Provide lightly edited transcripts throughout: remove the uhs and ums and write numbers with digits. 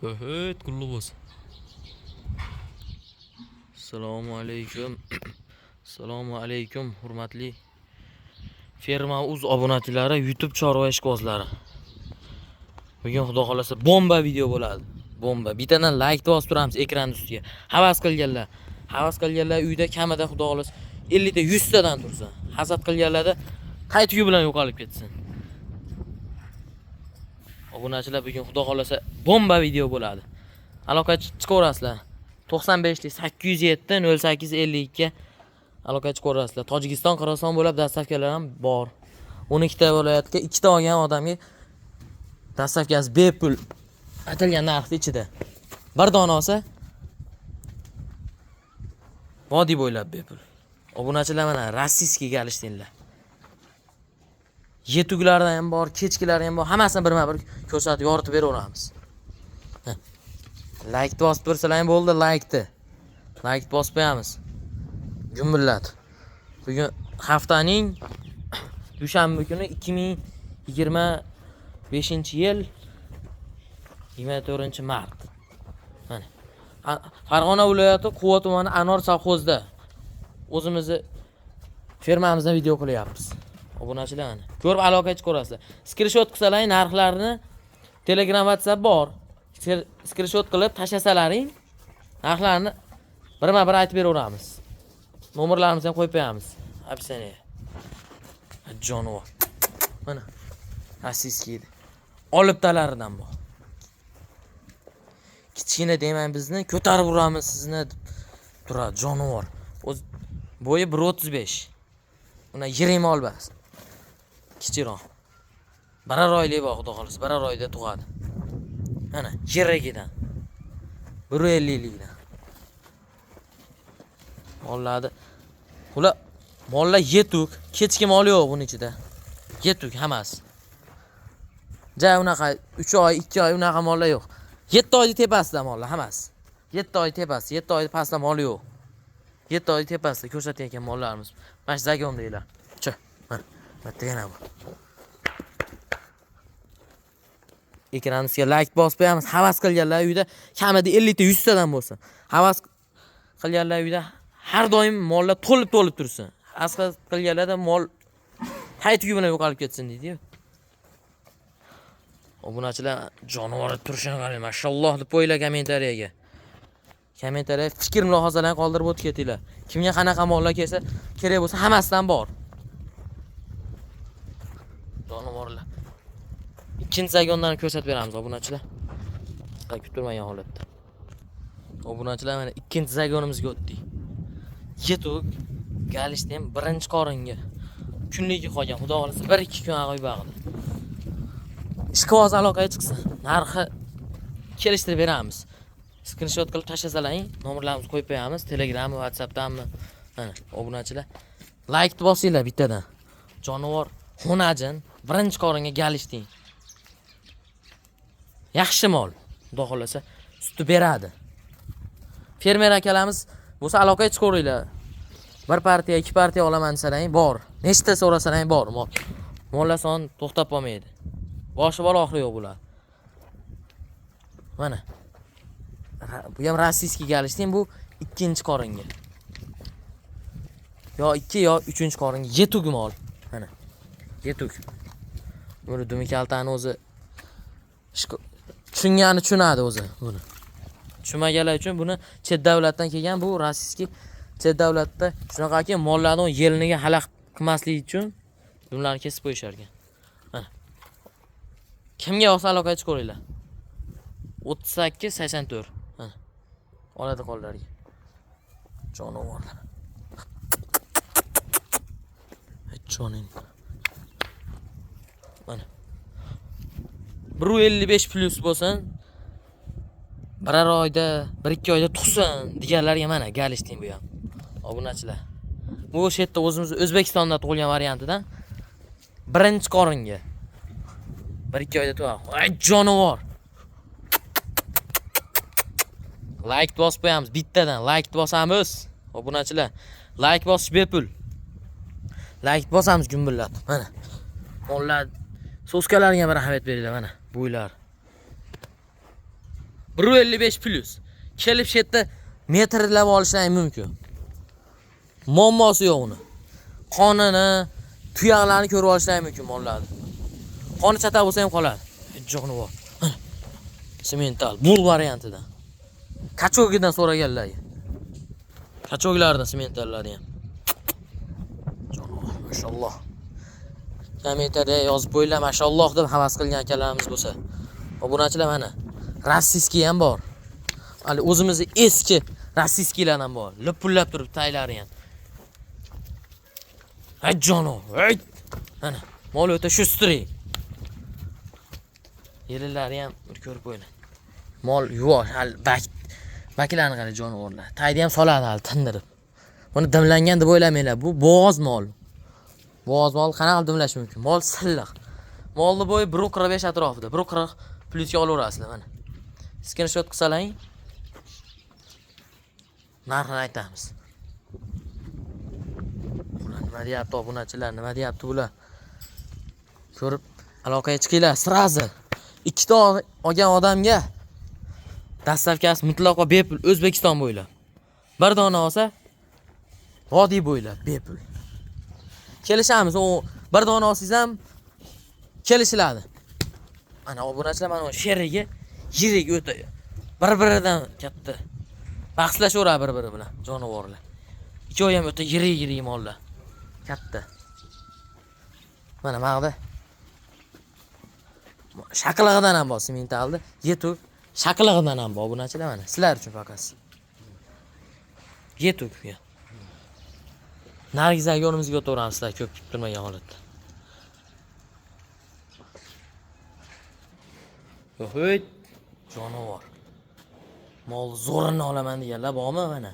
Evet, qulluq bo'lsin. Assalomu alaykum. Assalomu alaykum, hurmatli Ferma Uz obunachilari, YouTube chorva ishqibozlari. Bugun xudo xolasa bomba video bo'ladi. Bomba. Bittadan like bosib turamiz ekran ustiga. Havas qilganlar uyda kamida xudo xolasa 50 ta 100 tadan tursa. Hasad qilganlarda qaytigi bilan yo'qolib ketsin. Obunachilar, bugun xudo xolasa bomba video bo'ladi. Aloqa chiqaverasizlar. 95 807 0852 ga aloqa chiqaverasizlar. Tojikiston, Qirg'iziston bo'lib dastavkalar ham bor. 12 ta viloyatga 2 ta olgan odamga dastavkasi bepul aytilgan narxning ichida. Bir dona olsa vodiy bo'ylab bepul. Obunachilar mana rossiyskiga alishdinglar. Yetuklardan ham bor, kechkilar ham bor. Hammasini birma-bir ko'rsatib yoritib beraveramiz. Like bosib tursalar bo'ldi, like bosib qo'yamiz. Jumbillat. Bugun haftaning dushanba kuni 2025-yil 24-mart. Mana Farg'ona viloyati Quva tumani Anor sovxozida o'zimizni fermamizdan video qilyapmiz. Obunachilar mana ko'rib aloqa chiqarasizlar. Screenshot qilsalaring narxlarini Telegram, WhatsApp bor. Screenshot qilib tashlasalaring narxlarni birma-bir aytib beraveramiz. Nomerlarimizni ham qo'yib qo'yamiz. Opsioniya. Jonivor. Mana rossiyskiy olibtalaridan bor. Kichkina deymang bizni, ko'tarib uramiz sizni deb turadi jonivor. O'z bo'yi 1.35. Uni yirik mol bas. Kichikroq. Birar oylik bor, xudo xolasa, birar oyda tug'adi. Mana yirigidan 1.50 likdan. Mollarni ular mollar yetuk, kechki mol yo'q buning ichida. Yetuk hammasi. Ja unaqa 3 oy, 2 oy unaqa mollar yo'q. 7 oylik tepasida mollar hammasi. 7 oy tepasi, 7 oy pastda mol yo'q. 7 oy tepasida ko'rsatayotgan mollarimiz. Mana shu zagom deylar. Chi. Mana yana bu. Ekranimizga like bosib qo'yamiz. Havas qilganlar uyda kamida 50 ta 100 tadan bo'lsin. Havas qilganlar uyda har doim mollar to'lib tursin. Asqa qilganlarda mol haytugi bilan yo'qolib ketsin deydi-yu. Obunachilar jonivor turishini qarang, mashalloh deb qo'yinglar kommentariyaga. Kommentariya fikr mulohazalarni qoldirib o'tib ketinglar. Kimga qanaqa mollar kelsa, kerak bo'lsa hammasidan bor. Jonivorlar. Ikkinchi zagondan ko'rsatib beramiz obunachilar. Kutilmagan holatda. Obunachilar mana ikkinchi zagonimizga o'tdik. Yetuk galishda ham birinchi qoringa kunligi qolgan. Xudo xolasa 1-2 kun ag'oy bag'di. Ishqiboz aloqaga chiqsa, narxi kelishtirib beramiz. Screenshot qilib tashlasalaring, nomerlarimizni qo'yib qo'yamiz. Telegram, WhatsAppdanmi? Mana obunachilar. Like bosinglar bittadan. Jonivor xonajin birinchi qoringa galishding. Yaxshi mol. Xudo xolasa sut beradi. Fermer akalarimiz bo'lsa aloqaga chiqaveringlar. Bir partiya, 2 partiya olaman desalaring bor. Nechta so'rasalaring bor mol. Mollar son to'xtab qolmaydi. Boshi bor, oxiri yo'q bo'ladi. Mana. Bu ham rossiyskiy galishding, bu ikkinchi qoringa. Yo 2 yo 3-chi qoringa yetuk mol. Mana. Yetuk. Buni dumikaltani o'zi tushungani tushunadi o'zi buni. Tushunmaganlar uchun buni chet davlatdan kelgan, bu rossiyskiy chet davlatda shunaqaki mollarni yeliniga halaq qilmaslik uchun bunlarni kesib qo'yishar ekan. Mana. Kimga yoqsa aloqaga chiqaveringlar. 38 84. Mana. Oladi qollarga. Jonivorlar. Jonin. Mana. 1.55 plus bo'lsin. Birar oyda, 1-2 oyda tug'sin deganlarga mana galishding bu ham. Obunachilar. Bu o'sha yerda o'zimiz O'zbekistonda tug'ilgan variantidan birinchi qoringa 1-2 oyda tug'adi. Ay jonivor. Like bosib qo'yamiz bittadan. Like bosamiz. Obunachilar. Like bosish bepul. Like bosamiz jumbillat. Mana. Mollar so'skalarga bir rahmat beringlar mana. Bo'ylar. 1.55 plus. Kelib shu yerda metrlab olishlari mumkin. Muammosi yo'q uni. Qonini, tuyoqlarni ko'rib olishlari mumkin mollarni. Qoni chata bo'lsa ham qoladi. Jonivor. Semental bul variantidan. Kachogidan so'raganlar. Kachoglardan sementallarni ham. Jonivor, mashalloh. Kommentariyada yozib qo'yinglar, mashalloh deb havas qilgan akalarimiz bo'lsa. Obunachilar mana rossiyskiy ham bor. Hali o'zimizning eski rossiyskiylar ham bor. Lipullab turib taylari ham. Hay jono, hay. Mana mol o'ta shustri. Yelilari ham bir ko'rib qo'yinglar. Mol yuvosh, hal baklarni qara jonivorlar. Tayda ham soladi hal tindirib. Buni dimlangan deb o'ylamanglar, bu bo'g'oz mol. Bo'g'oz mol qanaqa dimlash mumkin? Mol silliq. Molni bo'yi 1.45 atrofida. 1.40 plusga olaverasizlar mana. Screenshot qilsalaring. Narxini aytamiz. Ular nima deyapti obunachilar? Nima deyapti bular? Ko'rib aloqaga chiqinglar. Srazi ikkita olgan odamga dastavkasi mutlaqo bepul O'zbekiston bo'ylab. Bir dona olsa vodiy bo'ylab bepul. Kelishamiz. O bir dona olsangiz ham kelishiladi. Mana obunachilar mana sherigi yirik o'ta bir-biridan katta. Bahslashaveradi bir-biri bilan jonivorlar. Ikkovi ham o'ta yirik mollar. Katta. Mana mag'da shaqilag'idan ham bor sementaldi. Yetuk shaqilag'idan ham bor obunachilar mana. Sizlar uchun faqat. Yetuk ya. Nargiz yo'limizga o'taveramiz sizlar ko'p kutib turmagan holatda. Yo'q, jonivor. Mol zo'rini olaman deganlar bormi mana?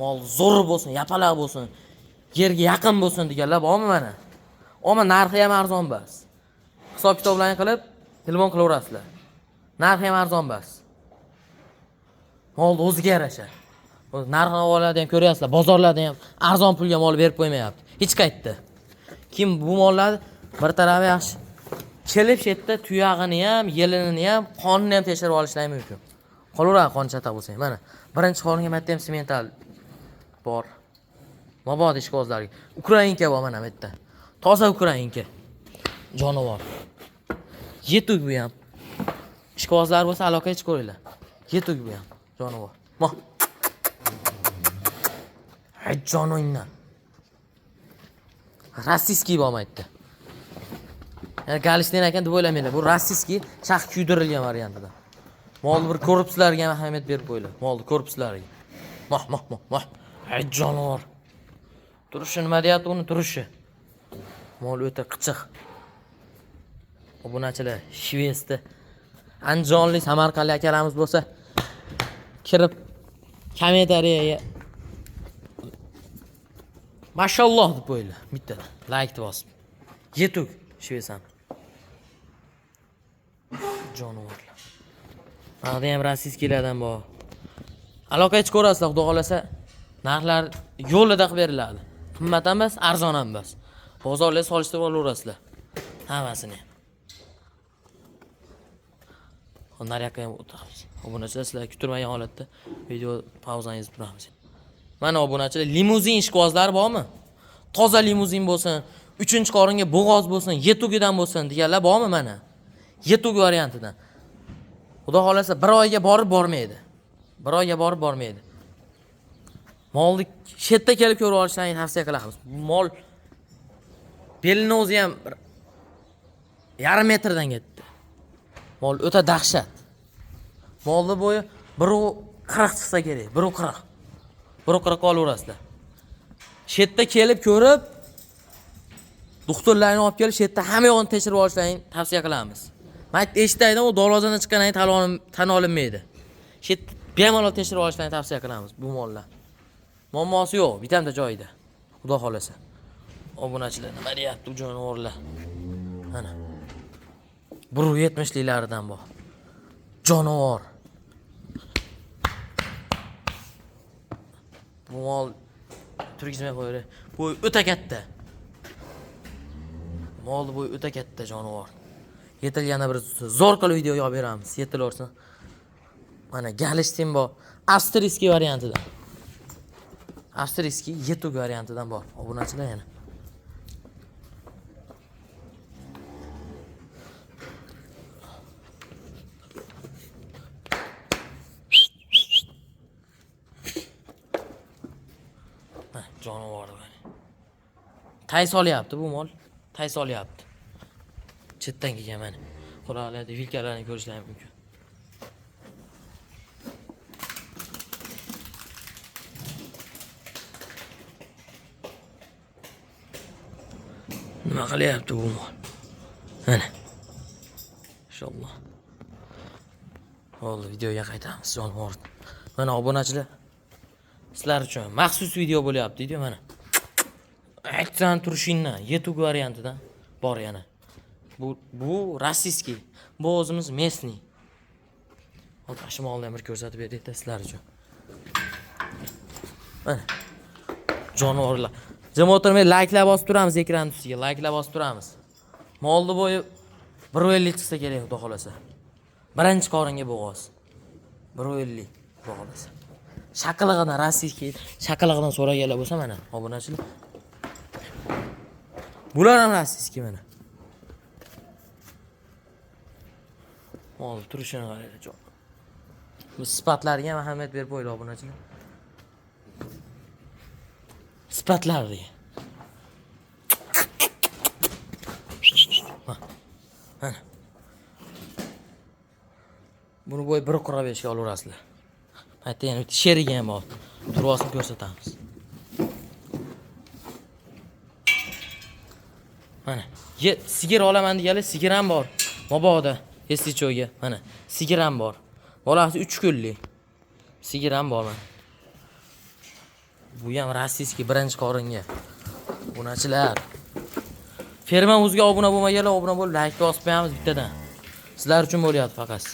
Mol zo'r bo'lsin, yapaloq bo'lsin, yerga yaqin bo'lsin deganlar bormi mana? Ammo narxi ham arzon bas. Hisob kitoblarni qilib, telefon qilaverasizlar. Narxi ham arzon bas. Mol o'ziga yarasha. Narxini oladi ham ko'ryapsizlar, bozorlarda ham arzon pulga mol berib qo'ymayapti. Hech qaytdi. Kim bu mollarni bir tarafi yaxshi kelib shu yerda tuyog'ini ham, yelini ham, qonini ham tekshirib olishlari mumkin. Qolaveradi qon chata bo'lsa. Mana birinchi qoringa bitta ham semental bor. Mabod ishqozlarga. Ukrainka bor mana bu yerda. Toza Ukrainka. Jonivor. Yetuk bu ham. Ishqozlar bo'lsa aloqaga chiqaringlar. Yetuk bu ham. Jonivor. Mo. Hay jonoingdan. Rossiyskiy bo'lmaydi. Yani Galishtin ekan deb o'ylamanglar. Bu rossiyskiy shax kuydirilgan variantida. Molni bir korpuslarga ham ahamiyat berib qo'yinglar. Molni korpuslariga. Moh. Hay jonivor. Turishi nima deyapti uni turishi? Mol o'ta qichiq. Obunachilar, Shvetsda andijonlik Samarqandlik akalarimiz bo'lsa kirib kommentariyaga mashalloh deb qo'yinglar. Bitta like bosib. Yetuk Shvetsan. Jonivorlar. Mana ham rossiyskilardan bor. Aloqaga chiqaverasizlar, xudo xolasa narxlar yo'lida qilib beriladi. Qimmat ham emas, arzon ham emas. Bozorlarga solishtirib olaverasizlar. Hammasini. Onlar yoqqa ham o'tamiz. Obunachilar, sizlar kutilmagan holatda video pauzangizni turamiz. Mana obunachilar, limuzin ishqibozlari bormi? Toza limuzin bo'lsin, 3-qoringa bo'g'oz bo'lsin, yetugidan bo'lsin deganlar bormi mana? Yetug variantidan. Xudo xolasa 1 oyga borib bormaydi. 1 oyga borib bormaydi. Molni shetda kelib ko'rib olishlarini tavsiya qilamiz. Mol belini o'zi ham 1,5 metrdan ketdi. Mol o'ta dahshat. Molni bo'yi 1.40 chiqsa kerak, 1.40. 1.40 olaverasizlar. Shetda kelib ko'rib, doktorlarni olib kelib, shetda hamma yo'g'ini tekshirib olishlarini tavsiya qilamiz. Men eshitaydan u darvozadan chiqqanidan tan olinmaydi. Shetda bemalol tekshirib olishlarini tavsiya qilamiz bu mollar. Muammosi yo'q, bitamda joyida. Xudo xolasa. Obunachilar, nima deyapti bu jonivorlar? Mana 1.70liklaridan bor. Jonivor. Bu mol turgizmay qo'yaylik. Bu o'ta katta. Molni bo'yi o'ta katta jonivor. Yetilganda bir zo'r qilib video olib beramiz. Yetilaversin. Mana Galishtin bor. Avstriyskiy variantidan. Avstriyskiy yetuk variantidan bor. Obunachilar yana. Jonivor. Tay solyapti bu mol. Tay solyapti. Chetdan kelgan mana. Qurollarda vilkalarni ko'rishlaring mumkin. Nima qilyapti bu mol? Mana. Inshaalloh. Bo'ldi, videoga qaytamiz jonivor. Mana obunachilar, sizlar uchun maxsus video bo'lyapti-ku mana. Aytsan turishingdan yetuk variantidan bor yana. Bu rossiyskiy. Bu o'zimiz местный. Hozir shimoldan bir ko'rsatib beraylik sizlar uchun. Mana. Jonivorlar. Jamoatlar, men like'lar bosib turamiz ekran ustiga. Like'lar bosib turamiz. Molni bo'yi 1.50 chiqsa kerak, xudo xolasa. Birinchi qoringa bo'g'oz. 1.50 xudo xolasa. Shaqillig'idan rossiyskiy, shaqillig'idan so'raganlar bo'lsa mana, obunachilar. Bular ham rossiyskiy mana. Mol turishini qaraydi jon. Bu sifatlariga ham ahamiyat berib qo'ydi obunachilar. Sifatlariga. Mana. Buni bo'yi 1.5 ga olaverasizlar. Aytda yana sheriga ham bor. Turvosini ko'rsatamiz. Mana. Sigir olaman deganlar sigir ham bor. Moboda Esichoga. Mana. Sigir ham bor. Bolasi 3 kunlik. Sigir ham bor mana. Bu ham rossiyskiy birinchi qoringa. Bunachilar. Ferma o'ziga obuna bo'lmaganlar obuna bo'lib, like bosib qo'yamiz bittadan. Sizlar uchun bo'lyapti faqat.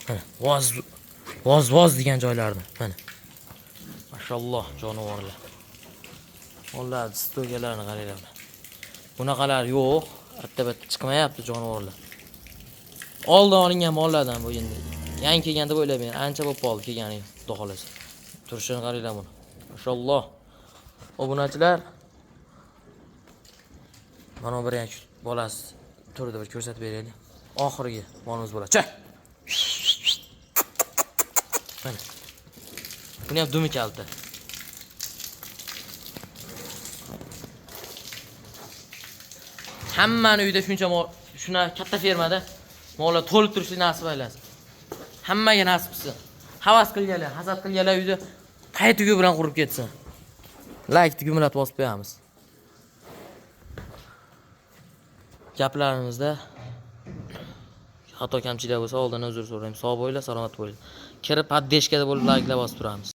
Mana. Voz degan joylarda. Mana. Mashalloh jonivorlar. Onlar stogalarni qaranglar. Bunaqalar yo'q. Bitta chiqmayapti jonivorlar. Oldin olingan mollardan bu endi. Yangi kelganda o'ylayman, ancha bo'lib qoldi kelgani, xudo xolasa. Turishini qaranglar buni. Mashalloh. Obunachilar. Mana bir yangi bolasi turdi, bir ko'rsatib beraylik. Oxirgi molimiz bo'ladi. Chak. Mana. Buni ham dumi kalta. Hammani uyda shuncha mol, shuna katta fermada mollar to'lib turishni nasib aylasin. Hammaga nasib qilsin. Havas qilganlar, hasad qilganlar uyda qaytigi bilan qurib ketsin. Like tugmani bosib qo'yamiz. Gaplarimizda xato kamchiliklar bo'lsa oldin uzr so'raymiz. Sog' bo'linglar, salomat bo'linglar. Kirib paddeshkada bo'lib like'lar bosib turamiz.